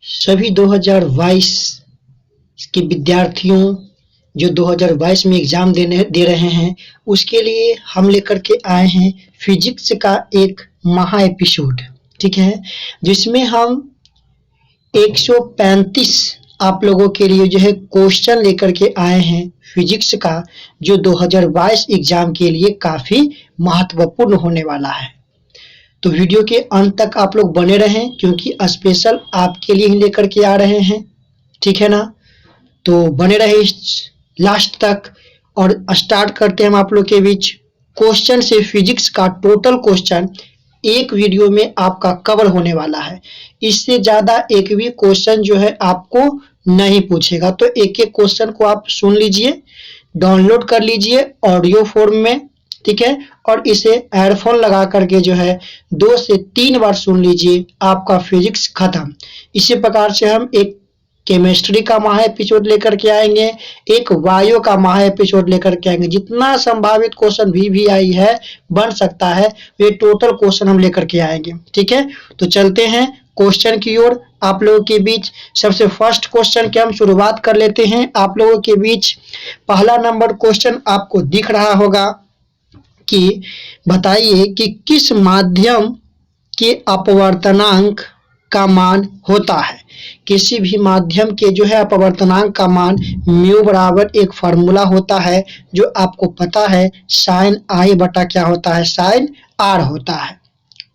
सभी 2022 के विद्यार्थियों जो 2022 में एग्जाम दे रहे हैं, उसके लिए हम लेकर के आए हैं फिजिक्स का एक महा एपिसोड। ठीक है, जिसमें हम 135 आप लोगों के लिए जो है क्वेश्चन लेकर के आए हैं फिजिक्स का, जो 2022 एग्जाम के लिए काफी महत्वपूर्ण होने वाला है। तो वीडियो के अंत तक आप लोग बने रहें, क्योंकि स्पेशल आपके लिए ही लेकर के आ रहे हैं। ठीक है ना, तो बने रहे लास्ट तक। और स्टार्ट करते हैं हम आप लोग के बीच क्वेश्चन से। फिजिक्स का टोटल क्वेश्चन एक वीडियो में आपका कवर होने वाला है। इससे ज्यादा एक भी क्वेश्चन जो है आपको नहीं पूछेगा। तो एक एक क्वेश्चन को आप सुन लीजिए, डाउनलोड कर लीजिए ऑडियो फॉर्म में। ठीक है, और इसे एयरफोन लगा करके जो है 2 से 3 बार सुन लीजिए, आपका फिजिक्स खत्म। इसी प्रकार से हम एक केमिस्ट्री का महा एपिसोड लेकर के आएंगे, एक बायो का महा एपिसोड लेकर के आएंगे। जितना संभावित क्वेश्चन VVI है बन सकता है, वे टोटल क्वेश्चन हम लेकर के आएंगे। ठीक है, तो चलते हैं क्वेश्चन की ओर आप लोगों के बीच। सबसे फर्स्ट क्वेश्चन की हम शुरुआत कर लेते हैं आप लोगों के बीच। पहला नंबर क्वेश्चन आपको दिख रहा होगा कि बताइए कि किस माध्यम के अपवर्तनांक का मान होता है। किसी भी माध्यम के जो है अपवर्तनांक का मान म्यू बराबर एक फॉर्मूला होता है, जो आपको पता है साइन आई बटा क्या होता है, साइन आर होता है।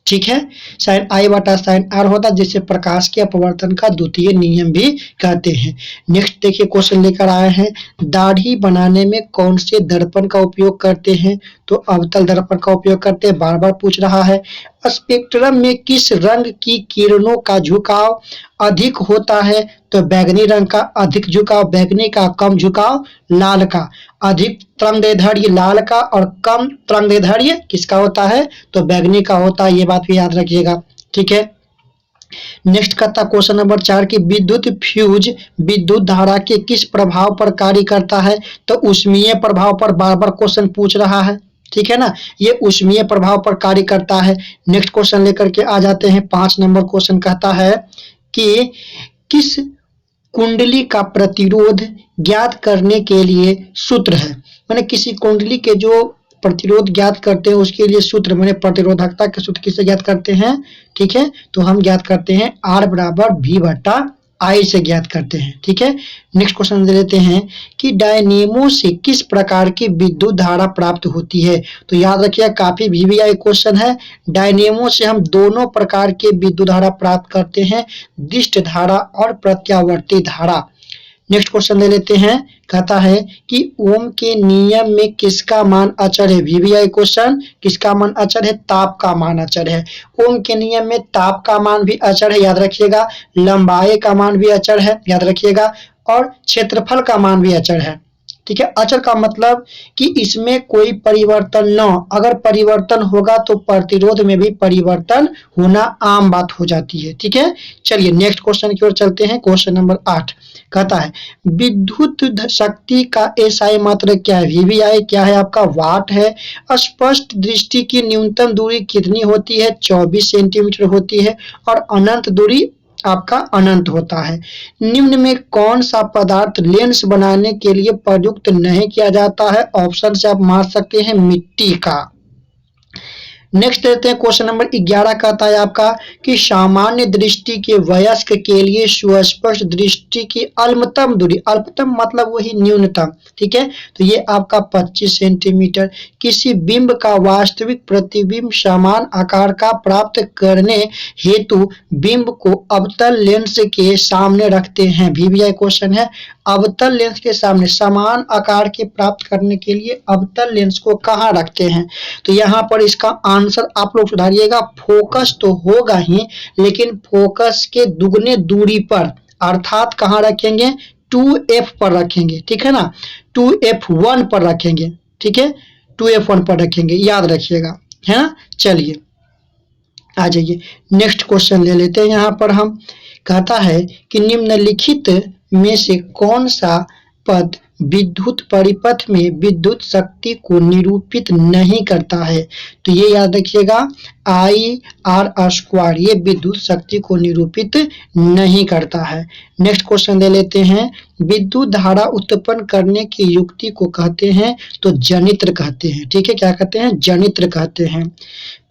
ठीक है, साइन आई बटा साइन आर होता है, जिसे प्रकाश के अपवर्तन का द्वितीय नियम भी कहते हैं। नेक्स्ट देखिए क्वेश्चन लेकर आए हैं, दाढ़ी बनाने में कौन से दर्पण का उपयोग करते हैं। तो अवतल दर्पण का उपयोग करते हैं, बार बार पूछ रहा है। स्पेक्ट्रम में किस रंग की किरणों का झुकाव अधिक होता है। तो बैगनी रंग का अधिक झुकाव, बैगनी का कम झुकाव, लाल का अधिक तरंगदैर्ध्य लाल का, और कम तरंगदैर्ध्य किसका होता है, तो बैगनी का होता है। ये बात भी याद रखिएगा। ठीक है, नेक्स्ट कहता क्वेश्चन नंबर 4 की विद्युत फ्यूज विद्युत धारा के किस प्रभाव पर कार्य करता है। तो ऊष्मीय प्रभाव पर बार बार क्वेश्चन पूछ रहा है। ठीक है ना, ये ऊष्मीय प्रभाव पर कार्य करता है। नेक्स्ट क्वेश्चन लेकर के आ जाते हैं। 5 नंबर क्वेश्चन कहता है कि किस कुंडली का प्रतिरोध ज्ञात करने के लिए सूत्र है। मैंने किसी कुंडली के जो प्रतिरोध ज्ञात करते हैं उसके लिए सूत्र, मैंने प्रतिरोधकता के सूत्र किससे ज्ञात करते हैं। ठीक है, तो हम ज्ञात करते हैं R बराबर V बटा I से ज्ञात करते हैं। ठीक है, नेक्स्ट क्वेश्चन दे लेते हैं कि डायनेमो से किस प्रकार की विद्युत धारा प्राप्त होती है। तो याद रखिए काफी VVI क्वेश्चन है। डायनेमो से हम दोनों प्रकार के विद्युत धारा प्राप्त करते हैं, दिष्ट धारा और प्रत्यावर्ती धारा। नेक्स्ट क्वेश्चन ले लेते हैं, कहता है कि ओम के नियम में किसका मान अचर है। VVI क्वेश्चन, किसका मान अचर है, ताप का मान अचर है। ओम के नियम में ताप का मान भी अचर है, याद रखिएगा। लंबाई का मान भी अचर है, याद रखिएगा। और क्षेत्रफल का मान भी अचर है। ठीक है, अचर का मतलब कि इसमें कोई परिवर्तन न, अगर परिवर्तन होगा तो प्रतिरोध में भी परिवर्तन होना आम बात हो जाती है। ठीक है, चलिए नेक्स्ट क्वेश्चन की ओर चलते हैं। क्वेश्चन नंबर 8 कहता है विद्युत शक्ति का SI मात्रक क्या है। VVI क्या है आपका, वाट है। स्पष्ट दृष्टि की न्यूनतम दूरी कितनी होती है, 24 सेंटीमीटर होती है। और अनंत दूरी आपका अनंत होता है। निम्न में कौन सा पदार्थ लेंस बनाने के लिए प्रयुक्त नहीं किया जाता है। ऑप्शन से आप मार सकते हैं मिट्टी का। नेक्स्ट देते हैं क्वेश्चन नंबर 11 कहता है आपका कि सामान्य दृष्टि के वयस्क के लिए सुस्पष्ट दृष्टि की अल्पतम दूरी, अल्पतम मतलब वही न्यूनतम। ठीक है, तो ये आपका 25 सेंटीमीटर। किसी बिंब का वास्तविक प्रतिबिंब समान आकार का प्राप्त करने हेतु बिंब को अवतल लेंस के सामने रखते हैं। VVI क्वेश्चन है, अवतल लेंस के सामने समान आकार के प्राप्त करने के लिए अवतल लेंस को कहाँ रखते हैं। तो यहाँ पर इसका आंसर आप लोग सुधारिएगा। फोकस तो होगा ही, लेकिन फोकस के दुगने दूरी पर, अर्थात कहाँ रखेंगे, 2F पर रखेंगे। ठीक है ना, 2F1 पर रखेंगे। ठीक है, 2F1 पर रखेंगे, याद रखिएगा, है ना। चलिए आ जाइए नेक्स्ट क्वेश्चन ले लेते हैं। यहाँ पर हम कहता है कि निम्नलिखित में से कौन सा पद विद्युत परिपथ में विद्युत शक्ति को निरूपित नहीं करता है। तो ये याद रखिएगा, I/R² ये विद्युत शक्ति को निरूपित नहीं करता है। नेक्स्ट क्वेश्चन ले लेते हैं। विद्युत धारा उत्पन्न करने की युक्ति को कहते हैं तो जनित्र कहते हैं। ठीक है, क्या कहते हैं? जनित्र कहते हैं।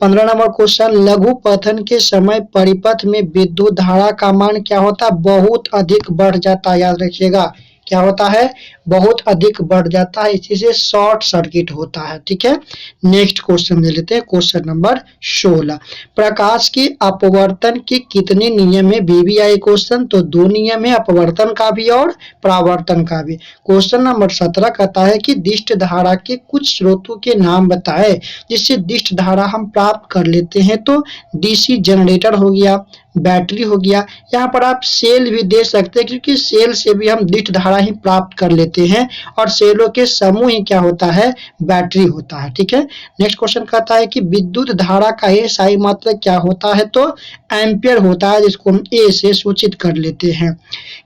15 नंबर क्वेश्चन, लघु पतन के समय परिपथ में विद्युत धारा का मान क्या होता है? बहुत अधिक बढ़ जाता है। याद रखिएगा, क्या होता है? बहुत अधिक बढ़ जाता है, इसी से शॉर्ट सर्किट होता है। ठीक है, नेक्स्ट क्वेश्चन ले लेते हैं। क्वेश्चन नंबर 16, प्रकाश के अपवर्तन के कितने नियम है? VVI क्वेश्चन, तो 2 नियम है, अपवर्तन का भी और परावर्तन का भी। क्वेश्चन नंबर 17 कहता है कि दिष्ट धारा के कुछ स्रोतों के नाम बताए जिससे दिष्ट धारा हम प्राप्त कर लेते हैं। तो DC जनरेटर हो गया, बैटरी हो गया, यहाँ पर आप सेल भी दे सकते हैं क्योंकि सेल से भी हम दिष्ट धारा ही प्राप्त कर लेते हैं और सेलों के समूह ही क्या होता है? बैटरी होता है। ठीक है, नेक्स्ट क्वेश्चन कहता है कि विद्युत धारा का SI मात्रक क्या होता है? तो एम्पियर होता है, जिसको हम A से सूचित कर लेते हैं।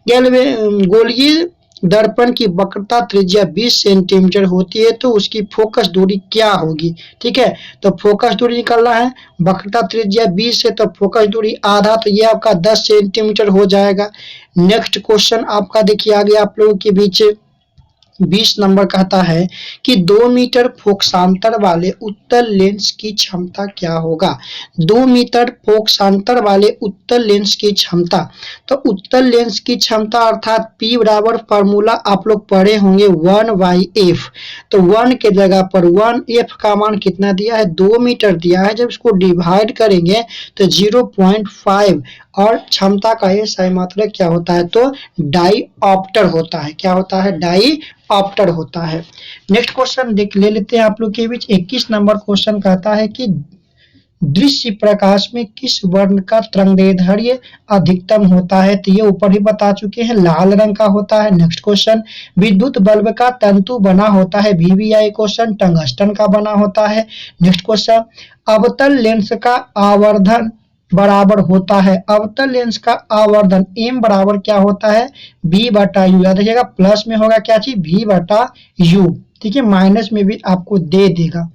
गोलीय दर्पण की वक्रता त्रिज्या 20 सेंटीमीटर होती है, तो उसकी फोकस दूरी क्या होगी? ठीक है, तो फोकस दूरी निकालना है, वक्रता त्रिज्या 20 है तो फोकस दूरी आधा, तो ये आपका 10 सेंटीमीटर हो जाएगा। नेक्स्ट क्वेश्चन आपका देखिए आगे आप लोगों के बीच 20 नंबर कहता है कि 2 मीटर फोकसांतर वाले उत्तल लेंस की क्षमता क्या होगा? 2 मीटर फोकसांतर वाले उत्तल लेंस की क्षमता, तो उत्तल लेंस की क्षमता अर्थात P बराबर फॉर्मूला आप लोग पढ़े होंगे 1/f, तो 1 के जगह पर 1f का मान कितना दिया है? 2 मीटर दिया है। जब इसको डिवाइड करेंगे तो 0.5 और क्षमता का SI मात्रक क्या होता है? तो डाईऑप्टर होता है। क्या होता है? डाईऑप्टर होता है। नेक्स्ट क्वेश्चन देख ले लेते हैं आप लोग के बीच 21 नंबर क्वेश्चन कहता है कि दृश्य प्रकाश में किस वर्ण का तरंगदैर्ध्य अधिकतम होता है? तो ये ऊपर ही बता चुके हैं, लाल रंग का होता है। नेक्स्ट क्वेश्चन, विद्युत बल्ब का तंतु बना होता है VVI क्वेश्चन, टंगस्टन का बना होता है। नेक्स्ट क्वेश्चन, अवतल लेंस का आवर्धन बराबर होता है, अवतल लेंस का आवर्धन M बराबर क्या होता है? V/U। याद रखिएगा, प्लस में होगा क्या चीज? V/U। ठीक है, माइनस में भी आपको दे देगा।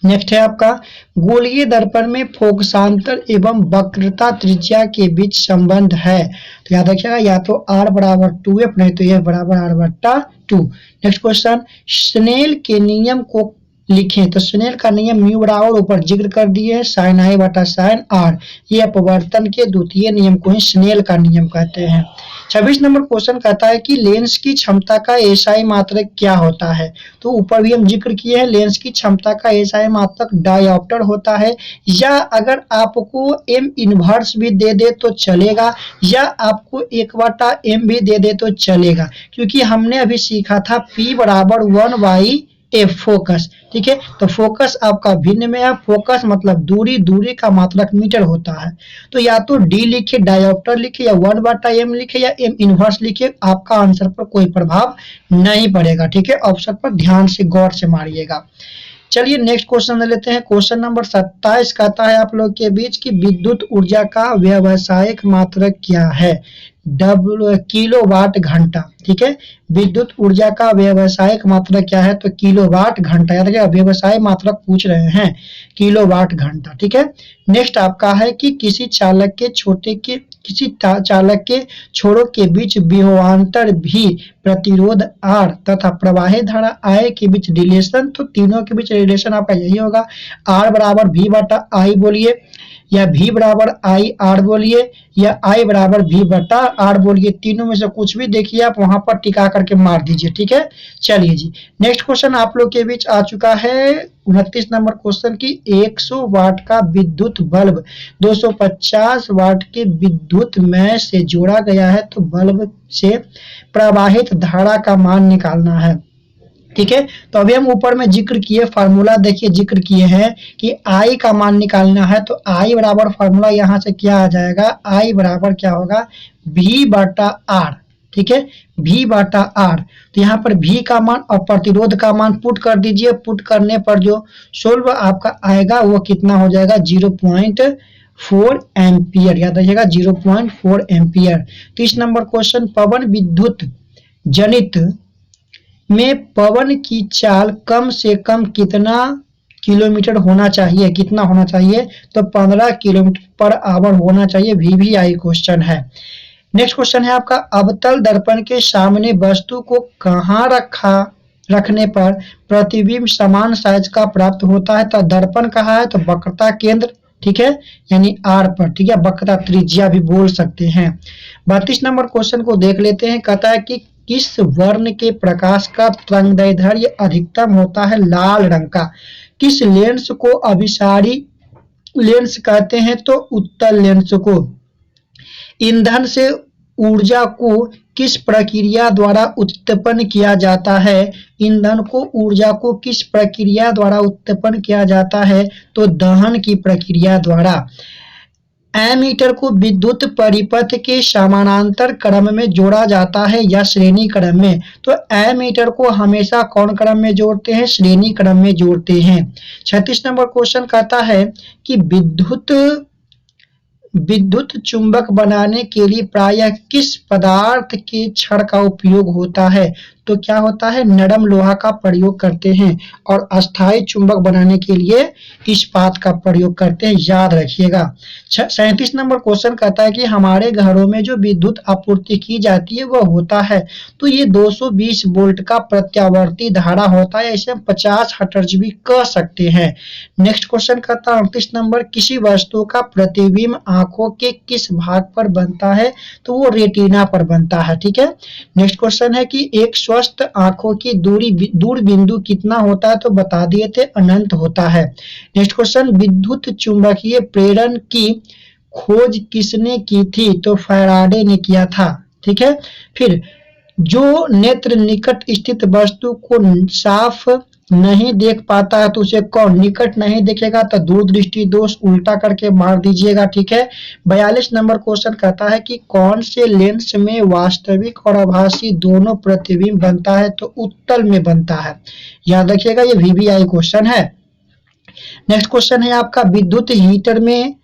नेक्स्ट है आपका, गोलीय दर्पण में फोकसांतर एवं वक्रता त्रिज्या के बीच संबंध है, तो याद रखिएगा या तो R बराबर 2f, नहीं तो F बराबर R/2। नेक्स्ट क्वेश्चन, स्नेल के नियम को लिखें, तो स्नेल का नियम म्यू बराबर ऊपर जिक्र कर दिए है sin I/sin R, ये अपवर्तन के द्वितीय नियम को ही स्नेल का नियम कहते हैं। 26 नंबर क्वेश्चन कहता है कि लेंस की क्षमता का SI मात्रक क्या होता है? तो ऊपर भी हम जिक्र किए हैं, लेंस की क्षमता का SI मात्रक डाईऑप्टर होता है, या अगर आपको M इनवर्स भी दे दे तो चलेगा, या आपको 1/m भी दे दे तो चलेगा, क्योंकि हमने अभी सीखा था P बराबर 1/f फोकस। ठीक है, तो फोकस आपका भिन्न में है, फोकस मतलब दूरी, दूरी का मात्रक मीटर होता है। तो या तो D लिखे, डायोप्टर लिखे, या 1/m लिखे, या M इनवर्स लिखे, आपका आंसर पर कोई प्रभाव नहीं पड़ेगा। ठीक है, ऑप्शन पर ध्यान से गौर से मारिएगा। चलिए नेक्स्ट क्वेश्चन ले लेते हैं। क्वेश्चन नंबर 27 कहता है आप लोग के बीच कि विद्युत ऊर्जा का व्यावसायिक मात्रक क्या है? किलोवाट घंटा। ठीक है, विद्युत ऊर्जा का व्यावसायिक मात्रक क्या है? तो किलोवाट घंटा। याद रखिएगा, व्यवसाय मात्रक पूछ रहे हैं, किलोवाट घंटा। ठीक है, नेक्स्ट आपका है कि किसी चालक के छोरों के बीच विभवांतर भी, प्रतिरोध R तथा प्रवाहित धारा I के बीच रिलेशन, तो तीनों के बीच रिलेशन आपका यही होगा, R बराबर V/I बोलिए, या V बराबर I/R बोलिए, या I बराबर V/R बोलिए, तीनों में से कुछ भी देखिए आप वहां पर टिका करके मार दीजिए। ठीक है, चलिए जी नेक्स्ट क्वेश्चन आप लोग के बीच आ चुका है 29 नंबर क्वेश्चन की 100 वाट का विद्युत बल्ब 250 वाट के विद्युत में से जोड़ा गया है, तो बल्ब से प्रवाहित धारा का मान निकालना है। ठीक है, तो अभी हम ऊपर में जिक्र किए, फार्मूला देखिए जिक्र किए हैं कि I का मान निकालना है, तो I बराबर फार्मूला यहाँ से क्या आ जाएगा? I बराबर क्या होगा? V/R। ठीक है, V/R। तो यहाँ पर V का मान और प्रतिरोध का मान पुट कर दीजिए, पुट करने पर जो सोल्व आपका आएगा वो कितना हो जाएगा? 0.4 एम्पियर। याद रखिएगा 0.4 एम्पियर। 30 नंबर क्वेश्चन, पवन विद्युत जनित में पवन की चाल कम से कम कितना किलोमीटर होना चाहिए, कितना होना चाहिए, तो 15 किलोमीटर पर आवर होना चाहिए। वीवीआई क्वेश्चन है। नेक्स्ट क्वेश्चन है आपका, अवतल दर्पण के सामने वस्तु को कहाँ रखने पर प्रतिबिंब समान साइज का प्राप्त होता है, तो दर्पण कहाँ है, तो वक्रता केंद्र, ठीक है, यानी आर पर, ठीक है, वक्रता त्रिज्या भी बोल सकते हैं। 32 नंबर क्वेश्चन को देख लेते हैं। कहता है कि किस वर्ण के प्रकाश का तरंगदैर्ध्य अधिकतम होता है, लाल रंग का। किस लेंस को अभिसारी लेंस कहते हैं, तो उत्तल लेंस को। ईंधन से ऊर्जा को किस प्रक्रिया द्वारा उत्पन्न किया जाता है, ईंधन को ऊर्जा को किस प्रक्रिया द्वारा उत्पन्न किया जाता है, तो दहन की प्रक्रिया द्वारा। एमीटर को विद्युत परिपथ के समानांतर क्रम में जोड़ा जाता है या श्रेणी क्रम में, तो एमीटर को हमेशा कौन क्रम में जोड़ते हैं, श्रेणी क्रम में जोड़ते हैं। 36 नंबर क्वेश्चन कहता है कि विद्युत चुंबक बनाने के लिए प्रायः किस पदार्थ के छड़ का उपयोग होता है, तो क्या होता है, नरम लोहा का प्रयोग करते हैं। और अस्थायी चुंबक बनाने के लिए इस्पात का प्रयोग करते हैं, याद रखिएगा। 37 नंबर क्वेश्चन कहता है कि हमारे घरों में जो विद्युत आपूर्ति की जाती है वह होता है, तो ये 220 वोल्ट का प्रत्यावर्ती धारा होता है, इसे हम 50 हर्ट्ज भी कह सकते हैं। नेक्स्ट क्वेश्चन कहता है 38 नंबर, किसी वस्तु का प्रतिबिंब आंखों के किस भाग पर बनता है, तो वो रेटिना पर बनता है, ठीक है। नेक्स्ट क्वेश्चन है कि एक स्वस्थ आंखों की दूर बिंदु कितना होता है, तो बता दिए थे, अनंत होता है। नेक्स्ट क्वेश्चन, विद्युत चुंबकीय प्रेरण की खोज किसने की थी, तो फैराडे ने किया था, ठीक है। फिर जो नेत्र निकट स्थित वस्तु को साफ नहीं देख पाता है तो उसे कौन निकट नहीं देखेगा, तो दूरदृष्टि दोष, उल्टा करके मार दीजिएगा, ठीक है। 42 नंबर क्वेश्चन कहता है कि कौन से लेंस में वास्तविक और आभासी दोनों प्रतिबिंब बनता है, तो उत्तल में बनता है, याद रखिएगा, ये वीवीआई क्वेश्चन है। नेक्स्ट क्वेश्चन है आपका, विद्युत हीटर में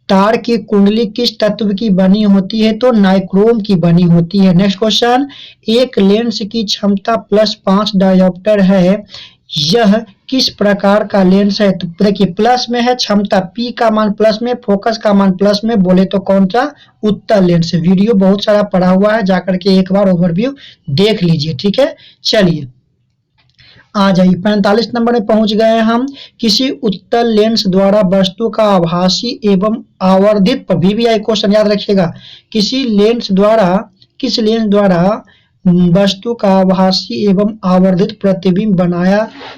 तार की कुंडली किस तत्व की बनी होती है, तो नाइक्रोम की बनी होती है। नेक्स्ट क्वेश्चन, एक लेंस की क्षमता +5 डायोप्टर है, यह किस प्रकार का लेंस है, तो देखिए प्लस में है क्षमता, पी का मान प्लस में, फोकस का मान प्लस में, बोले तो कौन सा, उत्तल लेंस। वीडियो बहुत सारा पड़ा हुआ है, जाकर के एक बार ओवरव्यू देख लीजिए, ठीक है। चलिए आ जाइए 45 नंबर में पहुंच गए हम। किसी उत्तल लेंस द्वारा वस्तु का आभासी एवं आवर्धित, वीवीआई क्वेश्चन याद रखिएगा, किस लेंस द्वारा वस्तु का आभासी एवं आवर्धित प्रतिबिंब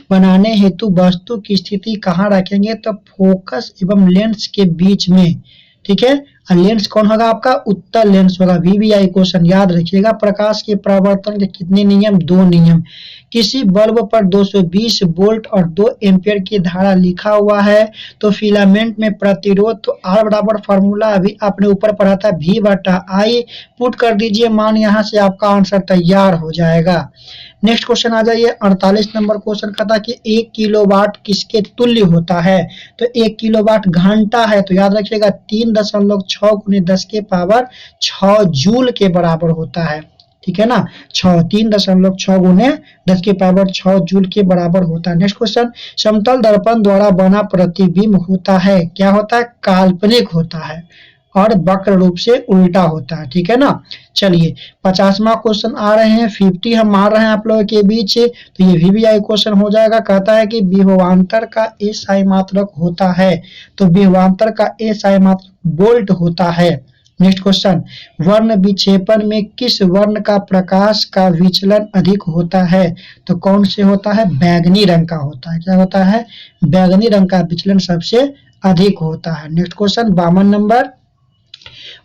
बनाने हेतु वस्तु की स्थिति कहाँ रखेंगे, तो फोकस एवं लेंस के बीच में, ठीक है। लेंस कौन होगा आपका, उत्तल लेंस होगा। वीवीआई क्वेश्चन याद रखिएगा। प्रकाश के परावर्तन के कितने नियम, 2 नियम। किसी बल्ब पर 220 वोल्ट और 2 एम्पियर की धारा लिखा हुआ है, तो फिलामेंट में प्रतिरोध, तो R बराबर फॉर्मूला अभी आपने ऊपर पढ़ा था, V/I, पुट कर दीजिए मान, यहाँ से आपका आंसर तैयार हो जाएगा। नेक्स्ट क्वेश्चन आ जाइए 48 नंबर क्वेश्चन का था कि 1 किलोवाट किसके तुल्य होता है, तो 1 किलोवाट घंटा है, तो याद रखिएगा 3.6 × 10⁻6 जूल के बराबर होता है, ठीक है ना। 3.6 × 10⁻6 जूल के बराबर होता है। नेक्स्ट क्वेश्चन, समतल दर्पण द्वारा बना प्रतिबिंब होता है, क्या होता है, काल्पनिक होता है और वक्र रूप से उल्टा होता है, ठीक है ना। चलिए 50वां क्वेश्चन आ रहे हैं, 50 हम मार रहे हैं आप लोगों के बीच, तो ये वीवीआई क्वेश्चन हो जाएगा। कहता है कि विभवांतर का एसआई मात्रक होता है, तो विभवांतर का एसआई मात्रक वोल्ट होता है। नेक्स्ट क्वेश्चन, वर्ण विक्षेपण में किस वर्ण का प्रकाश का विचलन अधिक होता है, तो कौन से होता है, बैगनी रंग का होता है, क्या होता है, बैगनी रंग का विचलन सबसे अधिक होता है। नेक्स्ट क्वेश्चन 52 नंबर,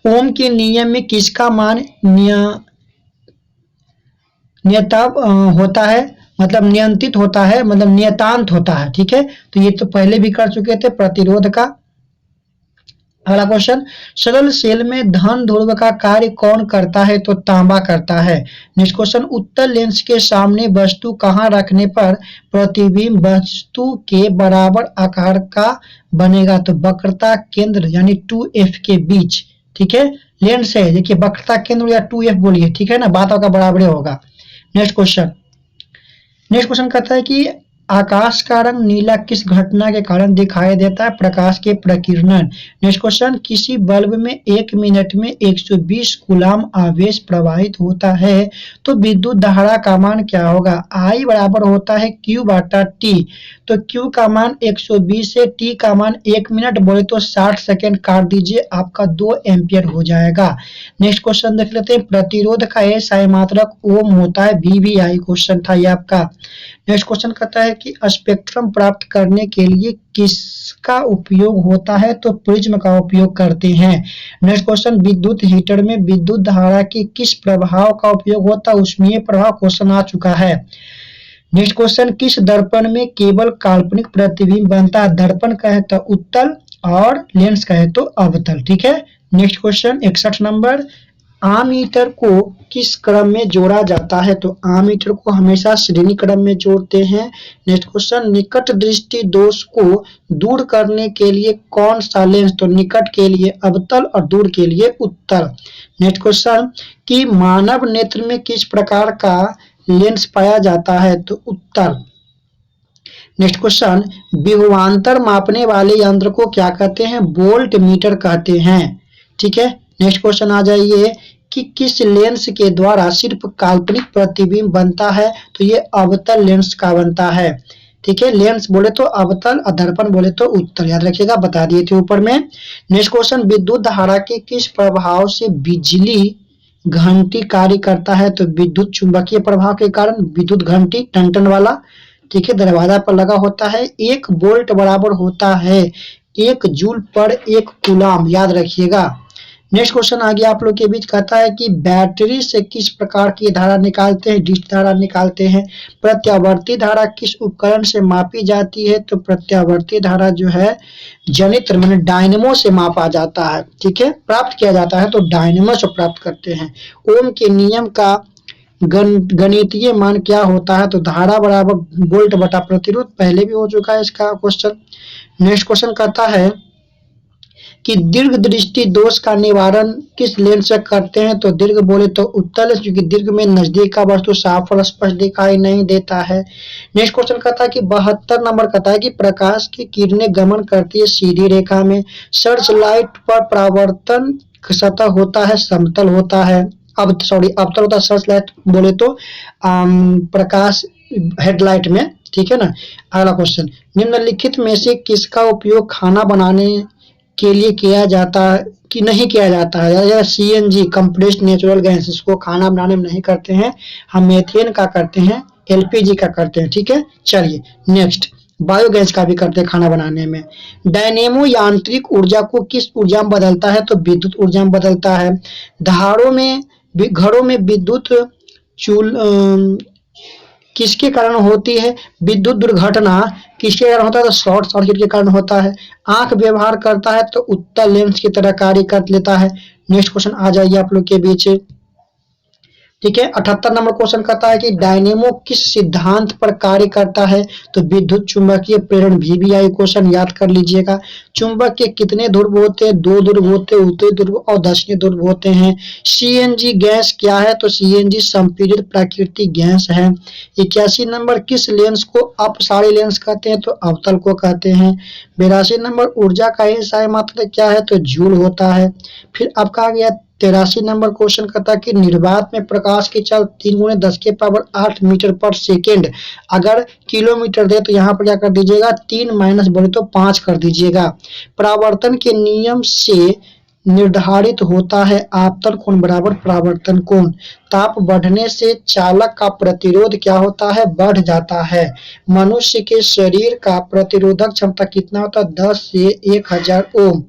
ओम के नियम में किसका मान नियता होता है, मतलब नियंत्रित होता है, मतलब नियतांक होता है, ठीक है। तो ये तो पहले भी कर चुके थे, प्रतिरोध का। अगला क्वेश्चन, सरल सेल में धन ध्रुव का कार्य कौन करता है, तो तांबा करता है। नेक्स्ट क्वेश्चन, उत्तल लेंस के सामने वस्तु कहाँ रखने पर प्रतिबिंब वस्तु के बराबर आकार का बनेगा, तो वक्रता केंद्र यानी 2F के बीच, ठीक है। लेंस है, देखिए वक्रता केंद्र या 2F बोलिए, ठीक है ना, बात आपका बराबर होगा। नेक्स्ट क्वेश्चन कहता है कि आकाश का रंग नीला किस घटना के कारण दिखाई देता है? प्रकाश के प्रकीर्णन। नेक्स्ट क्वेश्चन, किसी बल्ब में 1 मिनट में 120 कूलाम आवेश प्रवाहित होता है तो विद्युत धारा का मान क्या होगा? I बराबर होता है Q बटा T। तो Q का मान 120 है, T का मान 1 मिनट बोले तो 60 सेकेंड काट दीजिए, आपका 2 एम्पियर हो जाएगा। नेक्स्ट क्वेश्चन देख लेते हैं, प्रतिरोध का SI मात्रक ओम होता है, VVI क्वेश्चन था ये आपका। नेक्स्ट क्वेश्चन कहता है कि स्पेक्ट्रम प्राप्त करने के लिए किसका उपयोग होता है? तो प्रिज्म का उपयोग करते हैं। नेक्स्ट क्वेश्चन, विद्युत हीटर में विद्युत धारा के किस प्रभाव का उपयोग होता है? ऊष्मीय प्रभाव क्वेश्चन आ चुका है। नेक्स्ट क्वेश्चन, किस दर्पण में केवल काल्पनिक प्रतिबिंब बनता है? दर्पण कहे तो उत्तल और लेंस कहे तो अवतल। ठीक है। नेक्स्ट क्वेश्चन 61 नंबर, आमीटर को किस क्रम में जोड़ा जाता है? तो आमीटर को हमेशा श्रेणी क्रम में जोड़ते हैं। नेक्स्ट क्वेश्चन, निकट दृष्टि दोष को दूर करने के लिए कौन सा लेंस? तो निकट के लिए अवतल और दूर के लिए उत्तल। नेक्स्ट क्वेश्चन, कि मानव नेत्र में किस प्रकार का लेंस पाया जाता है? तो उत्तल। नेक्स्ट क्वेश्चन, विभवांतर मापने वाले यंत्र को क्या कहते हैं? वोल्ट मीटर कहते हैं। ठीक है। नेक्स्ट क्वेश्चन आ जाइए कि किस लेंस के द्वारा सिर्फ काल्पनिक प्रतिबिंब बनता है? तो ये अवतल लेंस का बनता है। ठीक है। लेंस बोले तो अवतल और दर्पण बोले तो उत्तल, याद रखिएगा, बता दिए थे ऊपर में। नेक्स्ट क्वेश्चन, विद्युत धारा के किस प्रभाव से बिजली घंटी कार्य करता है? तो विद्युत चुंबकीय प्रभाव के कारण विद्युत घंटी टन वाला, ठीक है, दरवाजा पर लगा होता है। 1 वोल्ट बराबर होता है 1 जूल पर 1 कूलाम, याद रखिएगा। नेक्स्ट क्वेश्चन आ गया आप लोग के बीच, कहता है कि बैटरी से किस प्रकार की धारा निकालते हैं? डिश धारा निकालते हैं। प्रत्यावर्ती धारा किस उपकरण से मापी जाती है? तो प्रत्यावर्ती धारा जो है जनित्र माने डायनेमो से मापा जाता है। ठीक है, प्राप्त किया जाता है तो डायनेमो से प्राप्त करते हैं। ओम के नियम का गणितीय मान क्या होता है? तो धारा बराबर वोल्ट बटा प्रतिरोध, पहले भी हो चुका है इसका क्वेश्चन। नेक्स्ट क्वेश्चन कहता है कि दीर्घ दृष्टि दोष का निवारण किस लेंस से करते हैं? तो दीर्घ बोले तो उत्तल, क्योंकि दीर्घ में नजदीक का वस्तु साफ और स्पष्ट दिखाई नहीं देता है। नेक्स्ट क्वेश्चन कहता है कि 72 नंबर कहता है कि प्रकाश की किरणें गमन करती है सीधी रेखा में। सर्च लाइट पर परावर्तन सतह होता है, समतल होता है, अवतल होता है। सर्च लाइट बोले तो प्रकाश हेडलाइट में, ठीक है ना। अगला क्वेश्चन, निम्नलिखित में से किसका उपयोग खाना बनाने के लिए किया जाता है कि नहीं किया जाता है? या CNG कंप्रेस्ड नेचुरल गैस, इसको खाना बनाने में नहीं करते हैं, हम मेथेन का करते हैं, LPG का करते हैं। ठीक है। चलिए नेक्स्ट, बायोगैस का भी करते हैं खाना बनाने में। डायनेमो यांत्रिक ऊर्जा को किस ऊर्जा में बदलता है? तो विद्युत ऊर्जा में बदलता है। घरों में विद्युत चूल किसके कारण होती है? विद्युत दुर्घटना किसके कारण होता है? तो शॉर्ट सर्किट के कारण होता है। आंख व्यवहार करता है तो उत्तल लेंस की तरह कार्य कर लेता है। नेक्स्ट क्वेश्चन आ जाइए आप लोग के बीच, ठीक है। 78 नंबर क्वेश्चन कहता है कि डायनेमो किस सिद्धांत पर कार्य करता है? तो विद्युत चुंबकीय प्रेरण, VVI क्वेश्चन याद कर लीजिएगा। चुंबक के कितने ध्रुव होते हैं? 2 ध्रुव होते हैं, उत्तरी ध्रुव और दक्षिणी ध्रुव होते हैं। CNG गैस क्या है? तो CNG संपीड़ित प्राकृतिक गैस है। 81 नंबर, किस लेंस को अपसारी लेंस कहते हैं? तो अवतल को कहते हैं। 82 नंबर, ऊर्जा का SI मात्रक क्या है? तो जूल होता है। फिर आपका आ गया 83 नंबर क्वेश्चन कहता है कि निर्वात में प्रकाश की चाल 3 × 10⁸ मीटर पर सेकेंड, अगर किलोमीटर दे तो यहाँ पर क्या कर दीजिएगा 3 माइनस बोले तो 5 कर दीजिएगा। परावर्तन के नियम से निर्धारित होता है आपतन कोण बराबर परावर्तन कोण। ताप बढ़ने से चालक का प्रतिरोध क्या होता है? बढ़ जाता है। मनुष्य के शरीर का प्रतिरोधक क्षमता कितना होता है? 10 से 1000 ओम।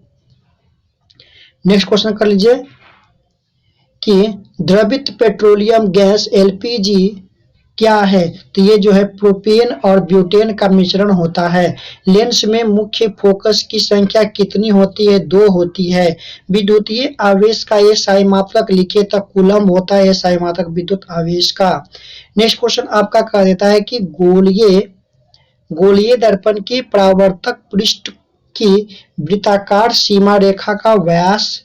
नेक्स्ट क्वेश्चन कर लीजिए कि द्रवित पेट्रोलियम गैस LPG क्या है? तो ये जो है प्रोपेन और ब्यूटेन का मिश्रण होता है। लेंस में मुख्य फोकस की संख्या कितनी होती है? 2 होती है। विद्युतीय आवेश का SI मात्रक लिखे तो कूलम होता है SI मात्रक विद्युत आवेश का। नेक्स्ट क्वेश्चन आपका कह देता है कि गोलीय दर्पण की परावर्तक पृष्ठ की वृत्ताकार सीमा रेखा का व्यास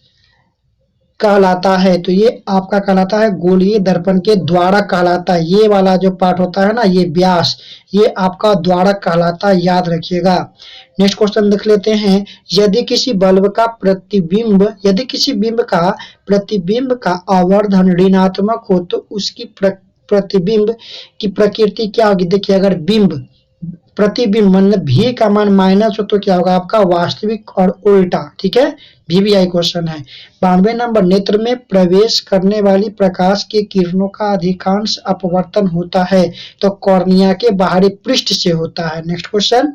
कहलाता है? तो ये आपका कहलाता है गोलीय दर्पण के द्वारक कहलाता है। ये वाला जो पार्ट होता है ना, ये व्यास, ये आपका द्वारक कहलाता है, याद रखिएगा। नेक्स्ट क्वेश्चन देख लेते हैं। यदि किसी बिंब का प्रतिबिंब का आवर्धन ऋणात्मक हो तो उसकी प्रतिबिंब की प्रकृति क्या होगी? देखिए, अगर बिंब प्रतिबिंब मतलब भी का मान माइनस हो तो क्या होगा आपका? वास्तविक और उल्टा। ठीक है, VVI क्वेश्चन है। 92 नंबर, नेत्र में प्रवेश करने वाली प्रकाश के किरणों का अधिकांश अपवर्तन होता है तो कॉर्निया के बाहरी पृष्ठ से होता है। नेक्स्ट क्वेश्चन,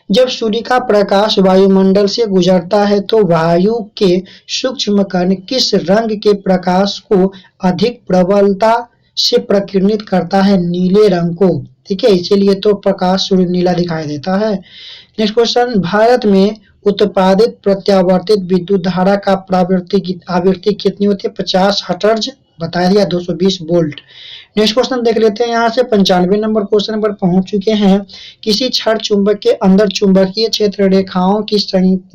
जब सूर्य का प्रकाश वायुमंडल से गुजरता है तो वायु के सूक्ष्म कण किस रंग के प्रकाश को अधिक प्रबलता से प्रकीर्णित करता है? नीले रंग को। ठीक है, इसीलिए तो प्रकाश सूर्य नीला दिखाई देता है। नेक्स्ट क्वेश्चन, भारत में उत्पादित प्रत्यावर्तित विद्युत धारा का आवृत्ति कितनी होती है? 50 हर्ट्ज बताया दिया, 220 वोल्ट। नेक्स्ट क्वेश्चन देख लेते हैं। यहाँ से 95 नंबर क्वेश्चन पर पहुंच चुके हैं। किसी क्षण चुंबक के अंदर चुंबकीय क्षेत्र रेखाओं की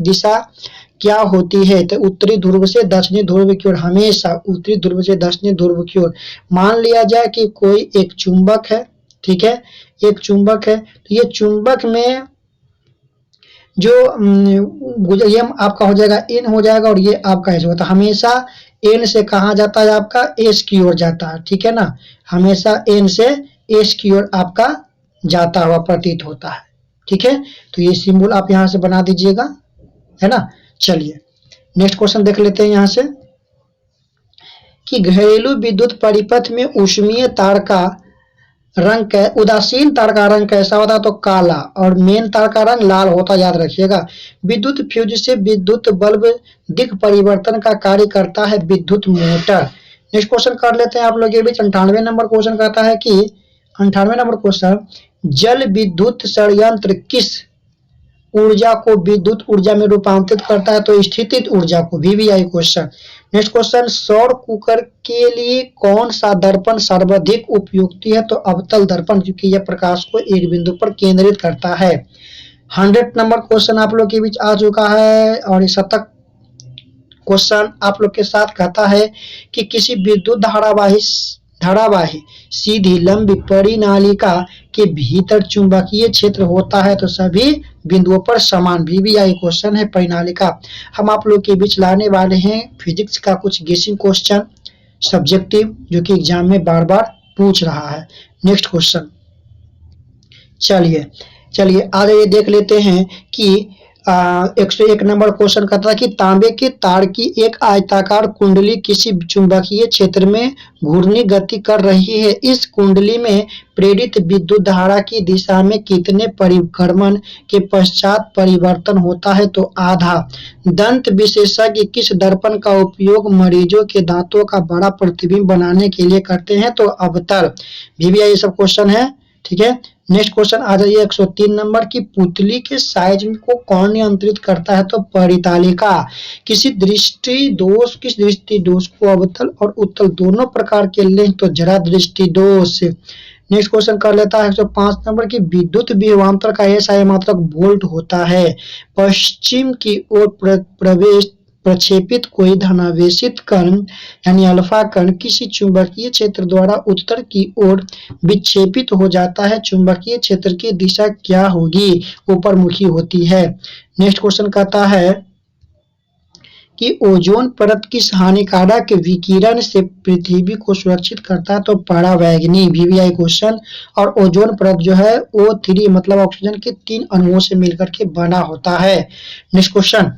दिशा क्या होती है? तो उत्तरी ध्रुव से दक्षिणी ध्रुव की ओर, हमेशा उत्तरी ध्रुव से दक्षिणी ध्रुव की ओर। मान लिया जाए कि कोई एक चुंबक है, ठीक है, एक चुंबक है, तो ये चुंबक में जो ये आपका हो जाएगा N हो जाएगा और ये आपका S होता है। हमेशा N से कहाँ जाता है आपका? S की ओर जाता है। ठीक है ना, हमेशा N से S की ओर आपका जाता हुआ प्रतीत होता है। ठीक है, तो ये सिंबल आप यहाँ से बना दीजिएगा, है ना। चलिए नेक्स्ट क्वेश्चन देख लेते हैं यहाँ से कि घरेलू विद्युत परिपथ में ऊष्मीय तार का रंग उदासीन तार का रंग कैसा होता है? तो काला, और मेन तार का रंग लाल होता, याद रखिएगा। विद्युत फ्यूज से विद्युत बल्ब दिक् परिवर्तन का कार्य करता है विद्युत मोटर। नेक्स्ट क्वेश्चन कर लेते हैं आप लोग के बीच। 98 नंबर क्वेश्चन कहता है कि 98 नंबर क्वेश्चन, जल विद्युत षड्यंत्र किस ऊर्जा को विद्युत ऊर्जा में रूपांतरित करता है? तो स्थितिज ऊर्जा को। VVI question. नेक्स्ट क्वेश्चन, सौर कुकर के लिए कौन सा दर्पण सर्वाधिक उपयुक्त है? तो अवतल दर्पण, क्योंकि यह प्रकाश को एक बिंदु पर केंद्रित करता है। 100 नंबर क्वेश्चन आप लोग के बीच आ चुका है और ये शतक क्वेश्चन आप लोग के साथ कहता है कि किसी विद्युत धारावाही सीधी लंबी परिनालिका के भीतर चुंबकीय क्षेत्र होता है तो सभी बिंदुओं पर समान। VVI क्वेश्चन है परिनालिका। हम आप लोग के बीच लाने वाले हैं फिजिक्स का कुछ गेसिंग क्वेश्चन सब्जेक्टिव, जो कि एग्जाम में बार बार पूछ रहा है। नेक्स्ट क्वेश्चन, चलिए आगे ये देख लेते हैं कि 101 नंबर क्वेश्चन कहता है कि तांबे के तार की एक आयताकार कुंडली किसी चुंबकीय क्षेत्र में घूर्णी गति कर रही है। इस कुंडली में प्रेरित विद्युत धारा की दिशा में कितने परिक्रमण के पश्चात परिवर्तन होता है? तो आधा। दंत विशेषज्ञ किस दर्पण का उपयोग मरीजों के दांतों का बड़ा प्रतिबिंब बनाने के लिए करते हैं? तो अवतल। VVI ये सब क्वेश्चन है। ठीक है, नेक्स्ट क्वेश्चन आ जाइए 103 नंबर की पुतली के साइज को कौन नियंत्रित करता है? तो परितालिका। किस दृष्टि दोष को अवतल और उत्तल दोनों प्रकार के लें? तो जरा दृष्टि दोष। नेक्स्ट क्वेश्चन कर लेता है 105 नंबर की विद्युत विभवांतर का SI मात्रक वोल्ट होता है। पश्चिम की ओर प्रक्षेपित कोई धनावेशित कण यानी अल्फा कण किसी चुंबकीय क्षेत्र द्वारा उत्तर की ओर विक्षेपित हो जाता है। चुंबकीय क्षेत्र की दिशा क्या होगी? ऊपर मुखी होती है। नेक्स्ट क्वेश्चन कहता है कि ओजोन परत किस हानिकारक विकिरण से पृथ्वी को सुरक्षित करता है? तो परावैंगनी। VVI question. और ओजोन परत जो है O3 मतलब ऑक्सीजन के 3 अणुओं से मिलकर के बना होता है। नेक्स्ट क्वेश्चन,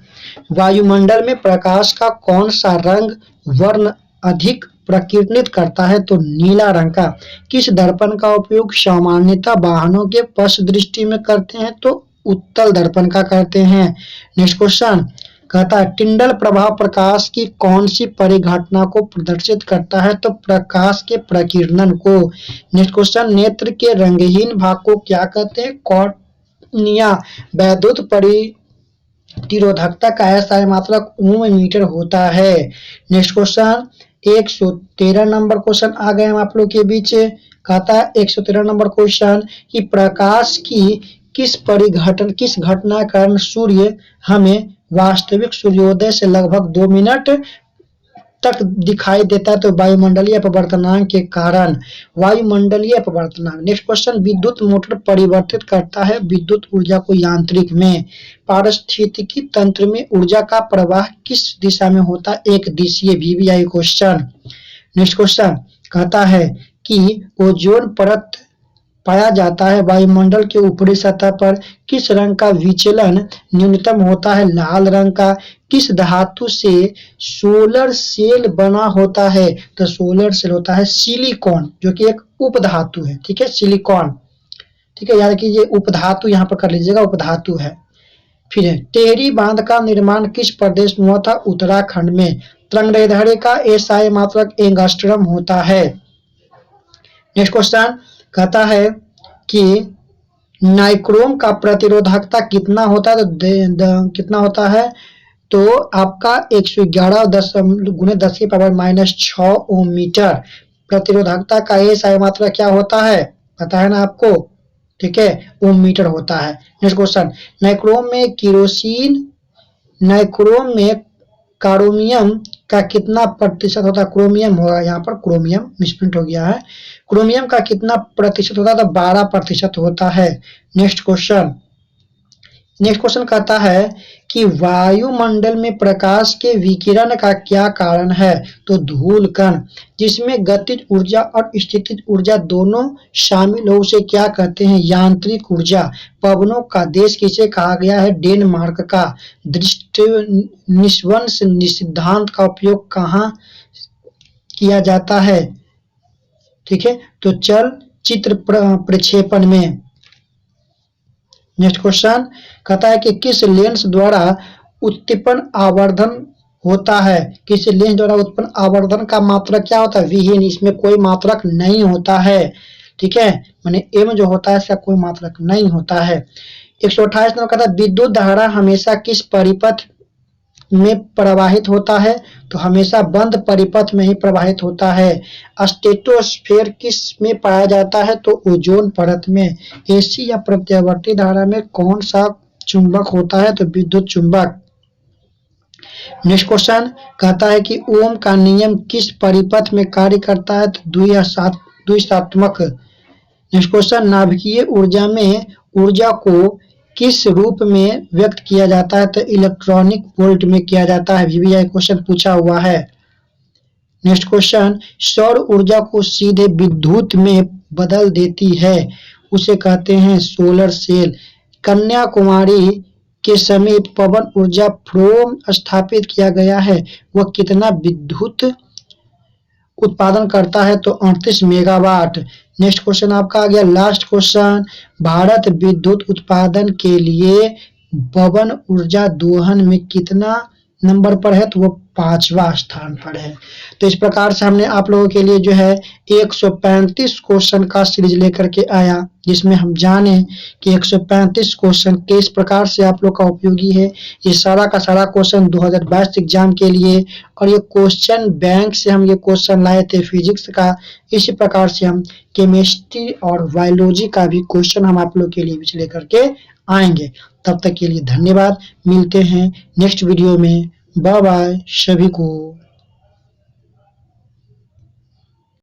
वायुमंडल में प्रकाश का कौन सा रंग वर्ण अधिक प्रकीर्णित करता है? तो नीला रंग का। किस दर्पण का उपयोग सामान्यतः वाहनों के पश्च दृष्टि में करते हैं? तो उत्तल दर्पण का करते हैं। नेक्स्ट क्वेश्चन कहता है टिंडल प्रभाव प्रकाश की कौन सी परिघटना को प्रदर्शित करता है? तो प्रकाश के प्रकीर्णन को। नेक्स्ट क्वेश्चन, नेत्र के रंगहीन भाग को क्या कहते हैं? कॉर्निया। वैद्युत प्रतिरोधकता का SI मात्रक ओम मीटर होता है। नेक्स्ट क्वेश्चन 113 नंबर क्वेश्चन आ गए हम आप लोग के बीच। कहता है 113 नंबर क्वेश्चन कि प्रकाश की किस घटना कारण सूर्य हमें वास्तविक सूर्योदय से लगभग 2 मिनट तक दिखाई देता है, तो वायुमंडलीय अपवर्तनांक के कारण। वायुमंडलीय अपवर्तनांक। नेक्स्ट क्वेश्चन, विद्युत मोटर परिवर्तित करता है विद्युत ऊर्जा को यांत्रिक में। पारिस्थितिकी तंत्र में ऊर्जा का प्रवाह किस दिशा में होता है? एक दिशीय। VVI question. नेक्स्ट क्वेश्चन कहता है कि ओजोन परत पाया जाता है वायुमंडल के ऊपरी सतह पर किस रंग का विचलन न्यूनतम होता है? लाल रंग का। किस धातु से सोलर सेल बना होता है? तो सोलर सेल होता है सिलिकॉन, जो कि एक उपधातु है। ठीक है, सिलिकॉन। ठीक है, याद कीजिए उपधातु यहाँ पर कर लीजिएगा, उपधातु है। फिर है टेहरी बांध का निर्माण किस प्रदेश में हुआ था? उत्तराखंड में। तरंगदैर्ध्य का SI मात्रक एंगस्ट्रम होता है। नेक्स्ट क्वेश्चन कहता है कि नाइक्रोम का प्रतिरोधकता कितना होता है? तो कितना होता है? तो आपका 111×10⁻⁻6 ओम मीटर। प्रतिरोधकता का SI मात्रा क्या होता है? पता है ना आपको? ठीक है, ओम मीटर होता है। नेक्स्ट क्वेश्चन, नाइक्रोम में क्रोमियम का कितना प्रतिशत होता है? क्रोमियम होगा, यहाँ पर क्रोमियम मिसप्रिंट हो गया है। क्रोमियम का कितना प्रतिशत होता है? तो 12% होता है। नेक्स्ट क्वेश्चन कहता है कि वायुमंडल में प्रकाश के विकिरण का क्या कारण है? तो धूल कण, जिसमें गतिज ऊर्जा और स्थितिज ऊर्जा दोनों शामिल हो, उसे क्या कहते हैं? यांत्रिक ऊर्जा। पवनों का देश किसे कहा गया है? डेनमार्क का। दृष्टि निस्वंश सिद्धांत का उपयोग कहाँ किया जाता है? ठीक है, तो चलचित्र प्रक्षेपण में। नेक्स्ट क्वेश्चन कहता है कि किस लेंस द्वारा उत्पन्न आवर्धन होता है? किस लेंस द्वारा उत्पन्न आवर्धन का मात्रक क्या होता है? विहीन, इसमें कोई मात्रक नहीं होता है। ठीक है, माने m जो होता है इसका कोई मात्रक नहीं होता है। 128 नंबर कहता है विद्युत धारा हमेशा किस परिपथ में प्रवाहित होता है? तो हमेशा बंद परिपथ में ही प्रवाहित होता है। स्टेटोस्फेयर किस में पाया जाता है? तो ओजोन परत में। AC या प्रत्यावर्ती धारा में कौन सा चुंबक होता है? तो विद्युत चुंबक। नेक्स्ट क्वेश्चन कहता है कि ओम का नियम किस परिपथ में कार्य करता है? तो द्विसात्मक। नेक्स्ट क्वेश्चन, नाभिकीय ऊर्जा में ऊर्जा को किस रूप में व्यक्त किया जाता है? तो इलेक्ट्रॉनिक वोल्ट में किया जाता है। VVI क्वेश्चन पूछा हुआ है। नेक्स्ट क्वेश्चन, सौर ऊर्जा को सीधे विद्युत में बदल देती है, उसे कहते हैं सोलर सेल। कन्याकुमारी के समीप पवन ऊर्जा फ्रोम स्थापित किया गया है, वह कितना विद्युत उत्पादन करता है? तो 38 मेगावाट। नेक्स्ट क्वेश्चन आपका आ गया लास्ट क्वेश्चन, भारत विद्युत उत्पादन के लिए पवन ऊर्जा दोहन में कितना नंबर पर है? तो वो 5वां स्थान पर है। तो इस प्रकार से हमने आप लोगों के लिए जो है 135 क्वेश्चन का सीरीज लेकर के आया, जिसमें हम जाने कि 135 क्वेश्चन किस प्रकार से आप लोग का उपयोगी है। ये सारा का सारा क्वेश्चन 2022 एग्जाम के लिए, और ये क्वेश्चन बैंक से हम ये क्वेश्चन लाए थे फिजिक्स का। इसी प्रकार से हम केमिस्ट्री और बायोलॉजी का भी क्वेश्चन हम आप लोग के लिए लेकर के आएंगे। तब तक के लिए धन्यवाद। मिलते हैं नेक्स्ट वीडियो में। बाय बाय सभी को।